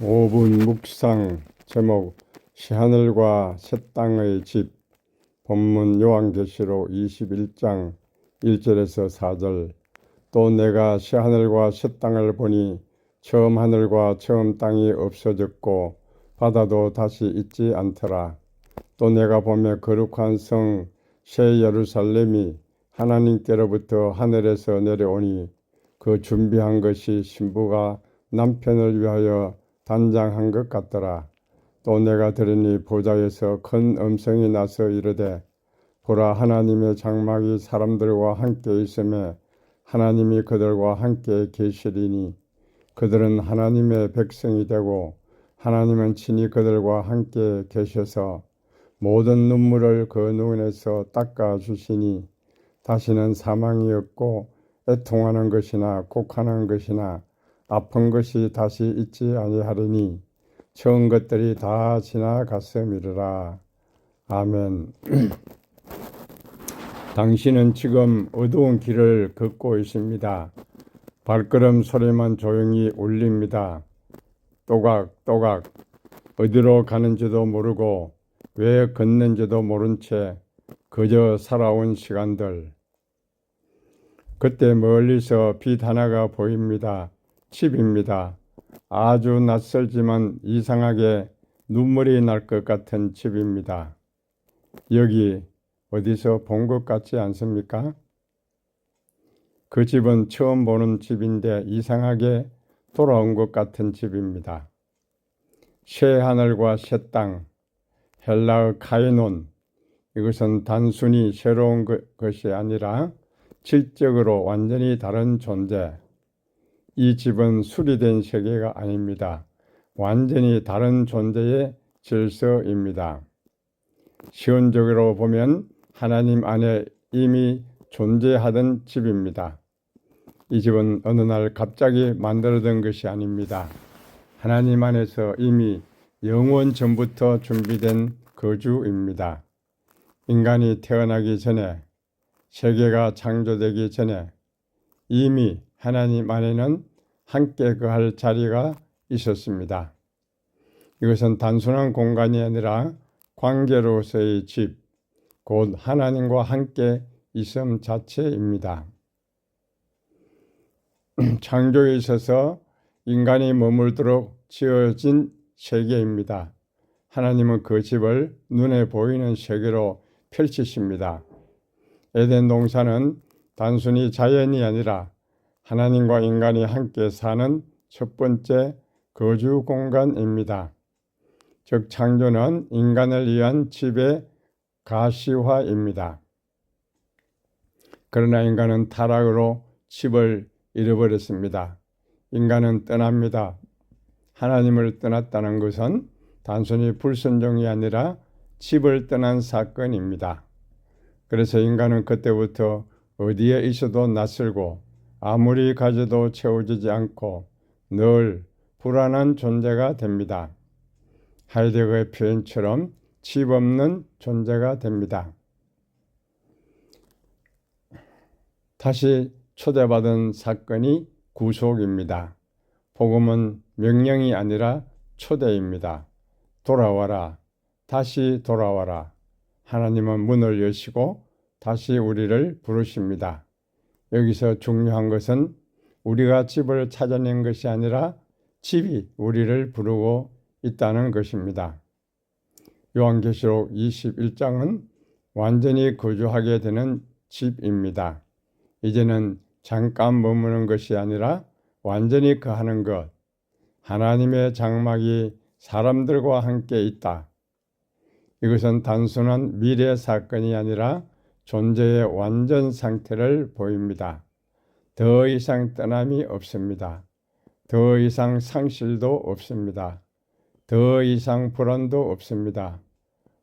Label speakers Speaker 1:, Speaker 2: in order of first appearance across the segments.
Speaker 1: 5분 묵상. 제목 새하늘과 새 땅의 집. 본문 요한계시록 21장 1절에서 4절. 또 내가 새하늘과 새 땅을 보니 처음 하늘과 처음 땅이 없어졌고 바다도 다시 있지 않더라. 또 내가 보며 거룩한 성 새 예루살렘이 하나님께로부터 하늘에서 내려오니 그 준비한 것이 신부가 남편을 위하여 단장한 것 같더라. 또 내가 들으니 보좌에서 큰 음성이 나서 이르되 보라, 하나님의 장막이 사람들과 함께 있음에 하나님이 그들과 함께 계시리니 그들은 하나님의 백성이 되고 하나님은 친히 그들과 함께 계셔서 모든 눈물을 그 눈에서 닦아 주시니 다시는 사망이 없고 애통하는 것이나 곡하는 것이나 아픈 것이 다시 있지 아니하리니 처음 것들이 다 지나갔음이니라. 아멘. 당신은 지금 어두운 길을 걷고 있습니다. 발걸음 소리만 조용히 울립니다. 또각또각. 어디로 가는지도 모르고 왜 걷는지도 모른 채 그저 살아온 시간들. 그때 멀리서 빛 하나가 보입니다. 집입니다. 아주 낯설지만 이상하게 눈물이 날 것 같은 집입니다. 여기 어디서 본 것 같지 않습니까? 그 집은 처음 보는 집인데 이상하게 돌아온 것 같은 집입니다. 새 하늘과 새 땅, 헬라어 카이논, 이것은 단순히 새로운 것이 아니라 질적으로 완전히 다른 존재. 이 집은 수리된 세계가 아닙니다. 완전히 다른 존재의 질서입니다. 시온적으로 보면 하나님 안에 이미 존재하던 집입니다. 이 집은 어느 날 갑자기 만들어진 것이 아닙니다. 하나님 안에서 이미 영원 전부터 준비된 거주입니다. 인간이 태어나기 전에, 세계가 창조되기 전에 이미 하나님 안에는 함께 거할 자리가 있었습니다. 이것은 단순한 공간이 아니라 관계로서의 집, 곧 하나님과 함께 있음 자체입니다. 창조에 있어서 인간이 머물도록 지어진 세계입니다. 하나님은 그 집을 눈에 보이는 세계로 펼치십니다. 에덴 동산은 단순히 자연이 아니라 하나님과 인간이 함께 사는 첫 번째 거주 공간입니다. 즉 창조는 인간을 위한 집의 가시화입니다. 그러나 인간은 타락으로 집을 잃어버렸습니다. 인간은 떠납니다. 하나님을 떠났다는 것은 단순히 불순종이 아니라 집을 떠난 사건입니다. 그래서 인간은 그때부터 어디에 있어도 낯설고 아무리 가져도 채워지지 않고 늘 불안한 존재가 됩니다. 하이데거의 표현처럼 집 없는 존재가 됩니다. 다시 초대받은 사건이 구속입니다. 복음은 명령이 아니라 초대입니다. 돌아와라. 다시 돌아와라. 하나님은 문을 여시고 다시 우리를 부르십니다. 여기서 중요한 것은 우리가 집을 찾아낸 것이 아니라 집이 우리를 부르고 있다는 것입니다. 요한계시록 21장은 완전히 거주하게 되는 집입니다. 이제는 잠깐 머무는 것이 아니라 완전히 거하는 것. 하나님의 장막이 사람들과 함께 있다. 이것은 단순한 미래 사건이 아니라 존재의 완전 상태를 보입니다. 더 이상 떠남이 없습니다. 더 이상 상실도 없습니다. 더 이상 불안도 없습니다.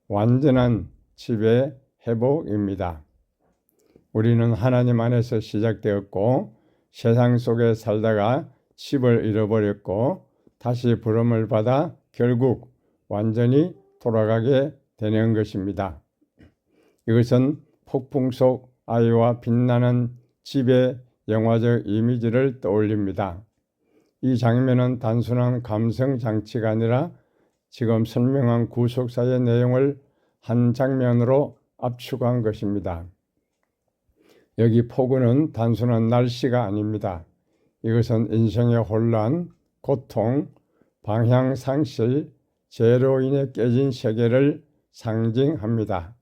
Speaker 1: 완전한 집의 회복입니다. 우리는 하나님 안에서 시작되었고 세상 속에 살다가 집을 잃어버렸고 다시 부름을 받아 결국 완전히 돌아가게 되는 것입니다. 이것은 폭풍 속 아이와 빛나는 집의 영화적 이미지를 떠올립니다. 이 장면은 단순한 감성 장치가 아니라 지금 설명한 구속사의 내용을 한 장면으로 압축한 것입니다. 여기 폭우는 단순한 날씨가 아닙니다. 이것은 인생의 혼란, 고통, 방향 상실, 죄로 인해 깨진 세계를 상징합니다.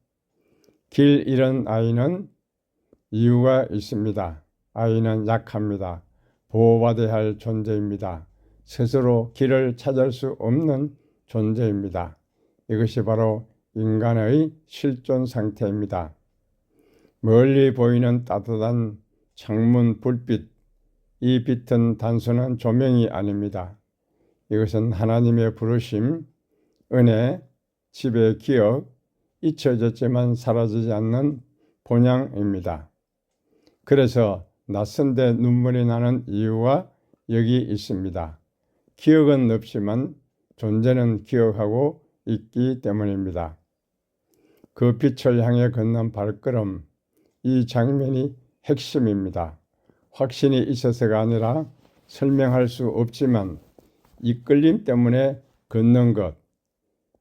Speaker 1: 길 잃은 아이는 이유가 있습니다. 아이는 약합니다. 보호받아야 할 존재입니다. 스스로 길을 찾을 수 없는 존재입니다. 이것이 바로 인간의 실존 상태입니다. 멀리 보이는 따뜻한 창문 불빛, 이 빛은 단순한 조명이 아닙니다. 이것은 하나님의 부르심, 은혜, 지배 기억, 잊혀졌지만 사라지지 않는 본향입니다. 그래서 낯선데 눈물이 나는 이유가 여기 있습니다. 기억은 없지만 존재는 기억하고 있기 때문입니다. 그 빛을 향해 걷는 발걸음, 이 장면이 핵심입니다. 확신이 있어서가 아니라 설명할 수 없지만 이끌림 때문에 걷는 것,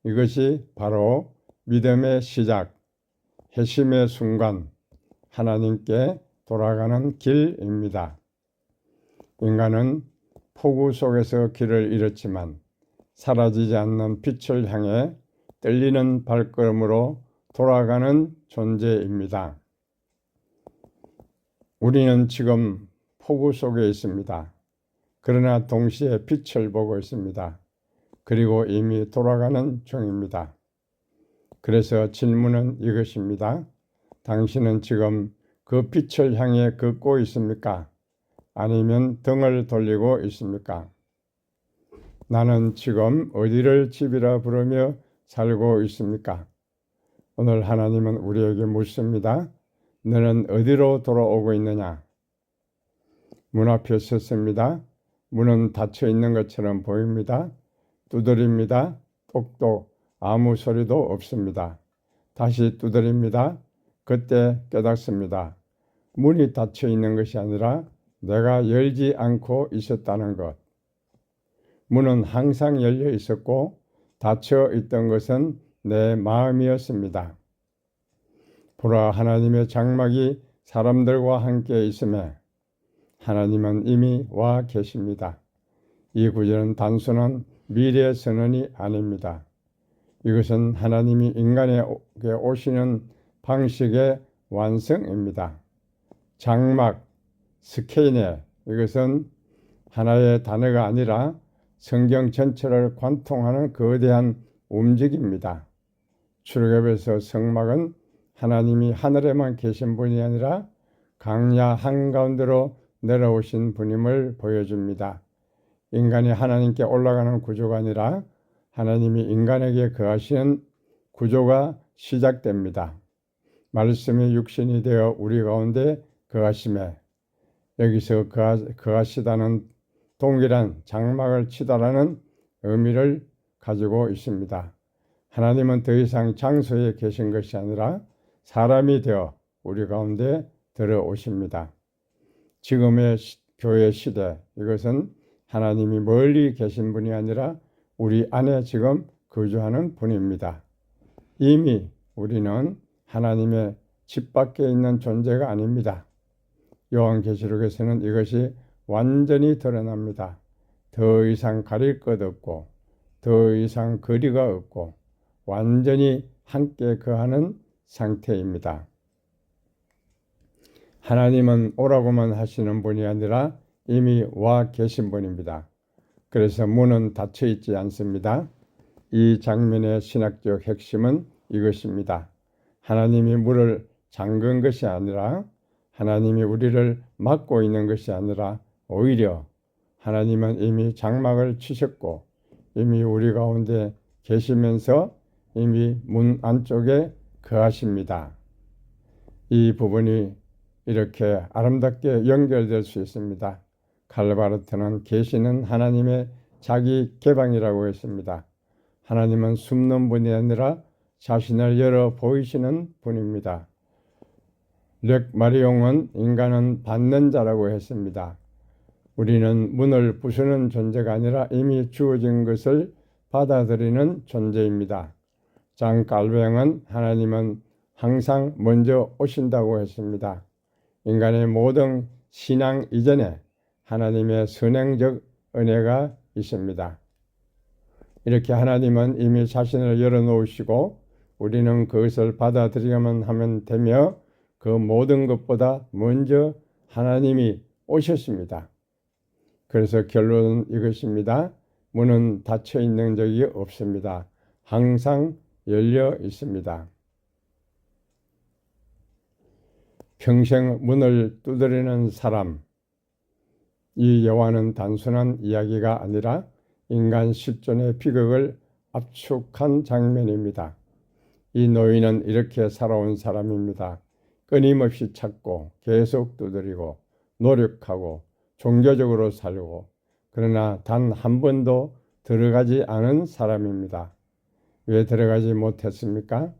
Speaker 1: 이것이 바로 믿음의 시작, 회심의 순간, 하나님께 돌아가는 길입니다. 인간은 폭우 속에서 길을 잃었지만 사라지지 않는 빛을 향해 떨리는 발걸음으로 돌아가는 존재입니다. 우리는 지금 폭우 속에 있습니다. 그러나 동시에 빛을 보고 있습니다. 그리고 이미 돌아가는 중입니다. 그래서 질문은 이것입니다. 당신은 지금 그 빛을 향해 걷고 있습니까? 아니면 등을 돌리고 있습니까? 나는 지금 어디를 집이라 부르며 살고 있습니까? 오늘 하나님은 우리에게 묻습니다. 너는 어디로 돌아오고 있느냐? 문 앞에 섰습니다. 문은 닫혀 있는 것처럼 보입니다. 두드립니다. 똑똑 아무 소리도 없습니다. 다시 두드립니다. 그때 깨닫습니다. 문이 닫혀 있는 것이 아니라 내가 열지 않고 있었다는 것. 문은 항상 열려 있었고 닫혀 있던 것은 내 마음이었습니다. 보라, 하나님의 장막이 사람들과 함께 있음에 하나님은 이미 와 계십니다. 이 구절은 단순한 미래 선언이 아닙니다. 이것은 하나님이 인간에게 오시는 방식의 완성입니다. 장막, 스케이네, 이것은 하나의 단어가 아니라 성경 전체를 관통하는 거대한 움직임입니다. 출애굽에서 성막은 하나님이 하늘에만 계신 분이 아니라 강야 한가운데로 내려오신 분임을 보여줍니다. 인간이 하나님께 올라가는 구조가 아니라 하나님이 인간에게 거하시는 구조가 시작됩니다. 말씀이 육신이 되어 우리 가운데 거하심에, 여기서 거하시다는 동일한 장막을 치다라는 의미를 가지고 있습니다. 하나님은 더 이상 장소에 계신 것이 아니라 사람이 되어 우리 가운데 들어오십니다. 지금의 교회 시대, 이것은 하나님이 멀리 계신 분이 아니라 우리 안에 지금 거주하는 분입니다. 이미 우리는 하나님의 집 밖에 있는 존재가 아닙니다. 요한계시록에서는 이것이 완전히 드러납니다. 더 이상 가릴 것 없고 더 이상 거리가 없고 완전히 함께 거하는 상태입니다. 하나님은 오라고만 하시는 분이 아니라 이미 와 계신 분입니다. 그래서 문은 닫혀 있지 않습니다. 이 장면의 신학적 핵심은 이것입니다. 하나님이 문을 잠근 것이 아니라 하나님이 우리를 막고 있는 것이 아니라 오히려 하나님은 이미 장막을 치셨고 이미 우리 가운데 계시면서 이미 문 안쪽에 거하십니다. 이 부분이 이렇게 아름답게 연결될 수 있습니다. 칼바르트는 계시는 하나님의 자기 개방이라고 했습니다. 하나님은 숨는 분이 아니라 자신을 열어 보이시는 분입니다. 렉 마리옹은 인간은 받는 자라고 했습니다. 우리는 문을 부수는 존재가 아니라 이미 주어진 것을 받아들이는 존재입니다. 장 칼뱅은 하나님은 항상 먼저 오신다고 했습니다. 인간의 모든 신앙 이전에 하나님의 선행적 은혜가 있습니다. 이렇게 하나님은 이미 자신을 열어놓으시고 우리는 그것을 받아들이기만 하면 되며 그 모든 것보다 먼저 하나님이 오셨습니다. 그래서 결론은 이것입니다. 문은 닫혀 있는 적이 없습니다. 항상 열려 있습니다. 평생 문을 두드리는 사람, 이 여호와는 단순한 이야기가 아니라 인간 실존의 비극을 압축한 장면입니다. 이 노인은 이렇게 살아온 사람입니다. 끊임없이 찾고 계속 두드리고 노력하고 종교적으로 살고 그러나 단 한 번도 들어가지 않은 사람입니다. 왜 들어가지 못했습니까?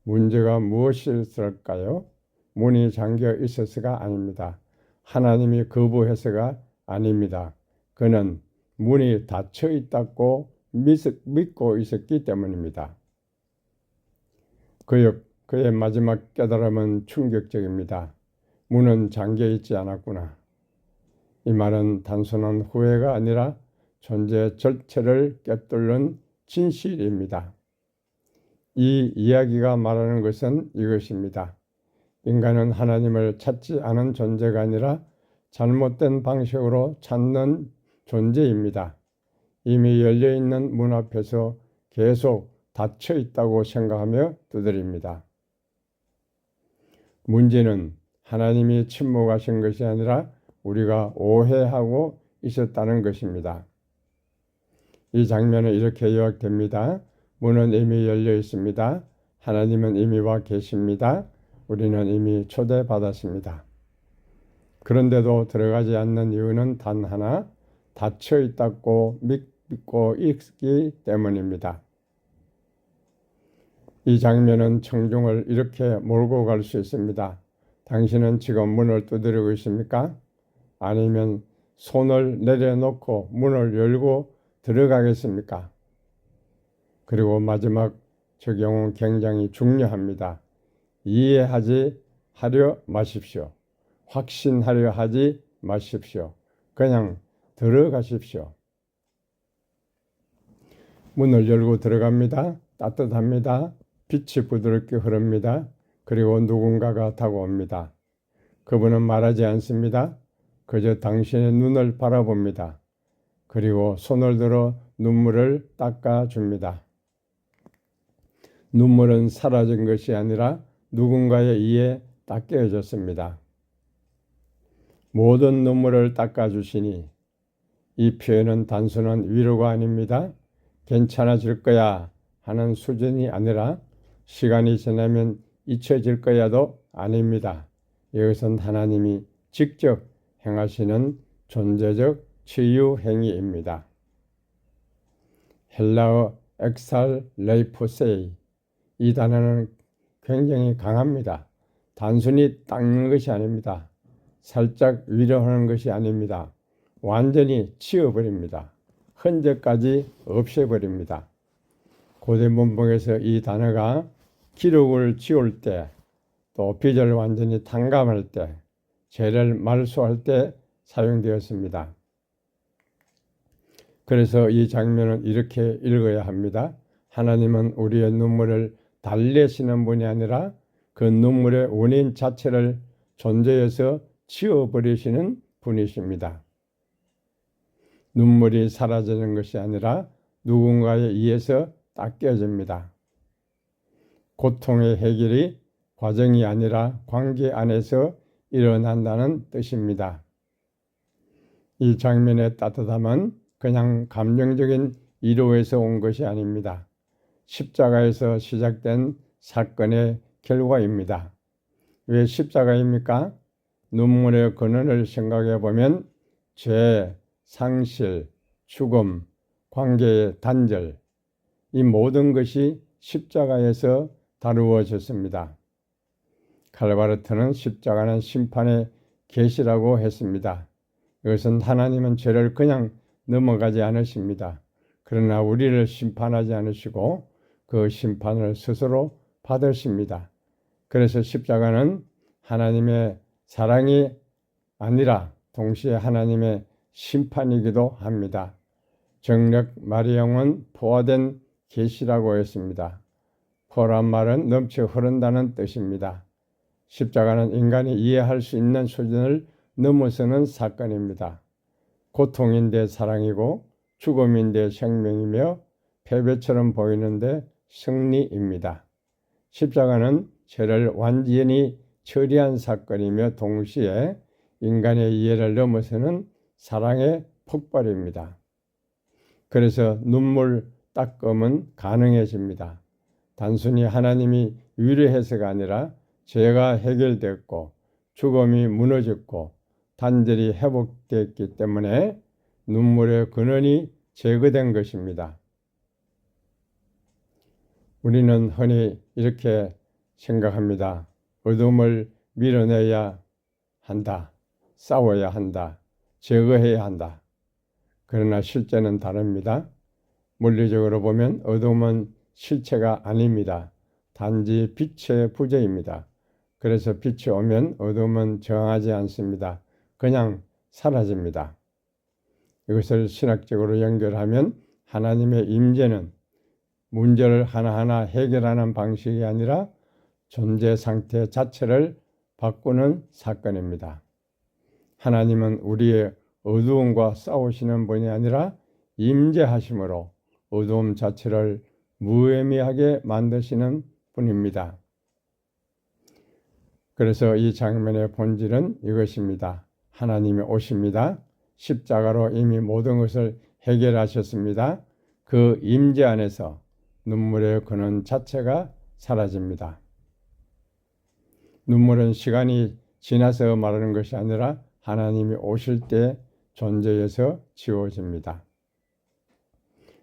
Speaker 1: 문제가 무엇이었을까요? 문이 잠겨 있어서가 아닙니다. 하나님이 거부해서가 아닙니다. 그는 문이 닫혀 있다고 믿고 있었기 때문입니다. 그의 마지막 깨달음은 충격적입니다. 문은 잠겨 있지 않았구나. 이 말은 단순한 후회가 아니라 존재 절체를 꿰뚫는 진실입니다. 이 이야기가 말하는 것은 이것입니다. 인간은 하나님을 찾지 않은 존재가 아니라 잘못된 방식으로 찾는 존재입니다. 이미 열려있는 문 앞에서 계속 닫혀 있다고 생각하며 두드립니다. 문제는 하나님이 침묵하신 것이 아니라 우리가 오해하고 있었다는 것입니다. 이 장면은 이렇게 요약됩니다. 문은 이미 열려 있습니다. 하나님은 이미 와 계십니다. 우리는 이미 초대받았습니다. 그런데도 들어가지 않는 이유는 단 하나, 닫혀 있다고 믿고 있기 때문입니다. 이 장면은 청중을 이렇게 몰고 갈 수 있습니다. 당신은 지금 문을 두드리고 있습니까? 아니면 손을 내려놓고 문을 열고 들어가겠습니까? 그리고 마지막 적용은 굉장히 중요합니다. 이해하지 하려 마십시오. 확신하려 하지 마십시오. 그냥 들어가십시오. 문을 열고 들어갑니다. 따뜻합니다. 빛이 부드럽게 흐릅니다. 그리고 누군가가 다가옵니다. 그분은 말하지 않습니다. 그저 당신의 눈을 바라봅니다. 그리고 손을 들어 눈물을 닦아줍니다. 눈물은 사라진 것이 아니라 누군가에 의해 닦여졌습니다. 모든 눈물을 닦아주시니 이 표현은 단순한 위로가 아닙니다. 괜찮아질 거야 하는 수준이 아니라 시간이 지나면 잊혀질 거야도 아닙니다. 이것은 하나님이 직접 행하시는 존재적 치유 행위입니다. 헬라어 엑살레이포세이, 이 단어는 굉장히 강합니다. 단순히 닦는 것이 아닙니다. 살짝 위로하는 것이 아닙니다. 완전히 치워버립니다. 흔적까지 없애버립니다. 고대 문법에서 이 단어가 기록을 지울 때, 또 빚을 완전히 탕감할 때, 죄를 말소할 때 사용되었습니다. 그래서 이 장면은 이렇게 읽어야 합니다. 하나님은 우리의 눈물을 달래시는 분이 아니라 그 눈물의 원인 자체를 존재에서 지워버리시는 분이십니다. 눈물이 사라지는 것이 아니라 누군가에 의해서 닦여집니다. 고통의 해결이 과정이 아니라 관계 안에서 일어난다는 뜻입니다. 이 장면의 따뜻함은 그냥 감정적인 위로에서 온 것이 아닙니다. 십자가에서 시작된 사건의 결과입니다. 왜 십자가입니까? 눈물의 근원을 생각해 보면 죄, 상실, 죽음, 관계의 단절, 이 모든 것이 십자가에서 다루어졌습니다. 칼바르트는 십자가는 심판의 계시라고 했습니다. 이것은 하나님은 죄를 그냥 넘어가지 않으십니다. 그러나 우리를 심판하지 않으시고 그 심판을 스스로 받으십니다. 그래서 십자가는 하나님의 사랑이 아니라 동시에 하나님의 심판이기도 합니다. 정력 마리형은 포화된 계시라고 했습니다. 포란 말은 넘쳐 흐른다는 뜻입니다. 십자가는 인간이 이해할 수 있는 수준을 넘어서는 사건입니다. 고통인데 사랑이고 죽음인데 생명이며 패배처럼 보이는데 승리입니다. 십자가는 죄를 완전히 처리한 사건이며 동시에 인간의 이해를 넘어서는 사랑의 폭발입니다. 그래서 눈물 닦음은 가능해집니다. 단순히 하나님이 위로해서가 아니라 죄가 해결됐고 죽음이 무너졌고 단절이 회복됐기 때문에 눈물의 근원이 제거된 것입니다. 우리는 흔히 이렇게 생각합니다. 어둠을 밀어내야 한다. 싸워야 한다. 제거해야 한다. 그러나 실제는 다릅니다. 물리적으로 보면 어둠은 실체가 아닙니다. 단지 빛의 부재입니다. 그래서 빛이 오면 어둠은 저항하지 않습니다. 그냥 사라집니다. 이것을 신학적으로 연결하면 하나님의 임재는 문제를 하나하나 해결하는 방식이 아니라 존재 상태 자체를 바꾸는 사건입니다. 하나님은 우리의 어두움과 싸우시는 분이 아니라 임재하심으로 어두움 자체를 무의미하게 만드시는 분입니다. 그래서 이 장면의 본질은 이것입니다. 하나님이 오십니다. 십자가로 이미 모든 것을 해결하셨습니다. 그 임재 안에서 눈물의 근원 자체가 사라집니다. 눈물은 시간이 지나서 말하는 것이 아니라 하나님이 오실 때 존재에서 지워집니다.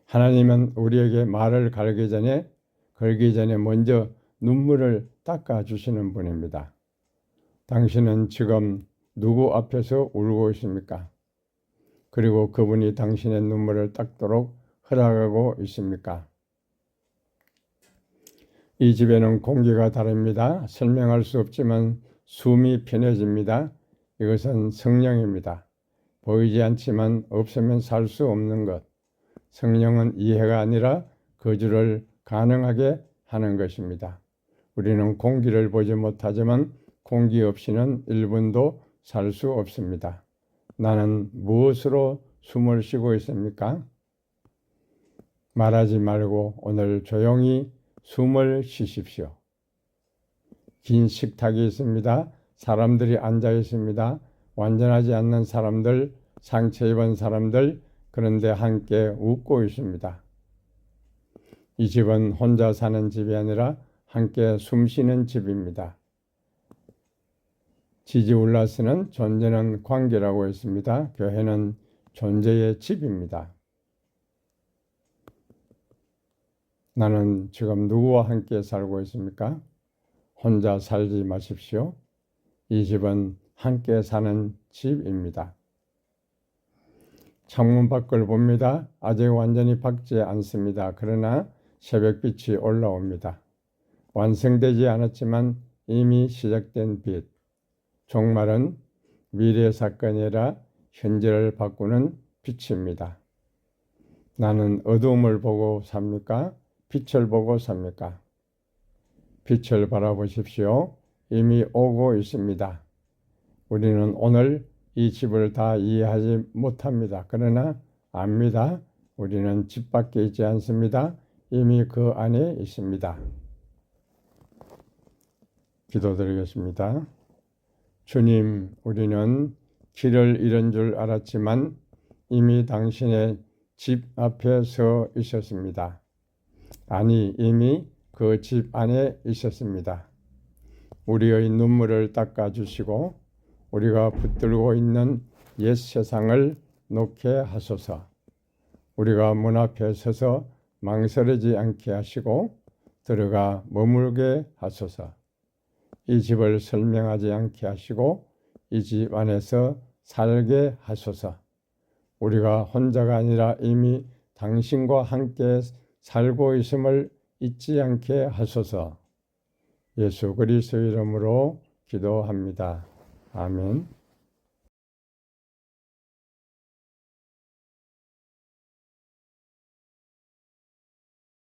Speaker 1: 하나님은 우리에게 말을 걸기 전에 먼저 눈물을 닦아주시는 분입니다. 당신은 지금 누구 앞에서 울고 있습니까? 그리고 그분이 당신의 눈물을 닦도록 허락하고 있습니까? 이 집에는 공기가 다릅니다. 설명할 수 없지만 숨이 편해집니다. 이것은 성령입니다. 보이지 않지만 없으면 살 수 없는 것. 성령은 이해가 아니라 거주를 가능하게 하는 것입니다. 우리는 공기를 보지 못하지만 공기 없이는 1분도 살 수 없습니다. 나는 무엇으로 숨을 쉬고 있습니까? 말하지 말고 오늘 조용히 숨을 쉬십시오. 긴 식탁이 있습니다. 사람들이 앉아 있습니다. 완전하지 않는 사람들, 상처 입은 사람들, 그런데 함께 웃고 있습니다. 이 집은 혼자 사는 집이 아니라 함께 숨쉬는 집입니다. 지지울라스는 존재는 관계라고 했습니다. 교회는 존재의 집입니다. 나는 지금 누구와 함께 살고 있습니까? 혼자 살지 마십시오. 이 집은 함께 사는 집입니다. 창문 밖을 봅니다. 아직 완전히 밝지 않습니다. 그러나 새벽빛이 올라옵니다. 완성되지 않았지만 이미 시작된 빛. 종말은 미래 사건이 아니라 현재를 바꾸는 빛입니다. 나는 어두움을 보고 삽니까? 빛을 보고 삽니까? 빛을 바라보십시오. 이미 오고 있습니다. 우리는 오늘 이 집을 다 이해하지 못합니다. 그러나 압니다. 우리는 집 밖에 있지 않습니다. 이미 그 안에 있습니다. 기도드리겠습니다. 주님, 우리는 길을 잃은 줄 알았지만 이미 당신의 집 앞에 서 있었습니다. 아니, 이미 그 집 안에 있었습니다. 우리의 눈물을 닦아주시고 우리가 붙들고 있는 옛 세상을 놓게 하소서. 우리가 문 앞에 서서 망설이지 않게 하시고 들어가 머물게 하소서. 이 집을 설명하지 않게 하시고 이 집 안에서 살게 하소서. 우리가 혼자가 아니라 이미 당신과 함께 살고 있음을 잊지 않게 하소서. 예수 그리스도의 이름으로 기도합니다. 아멘.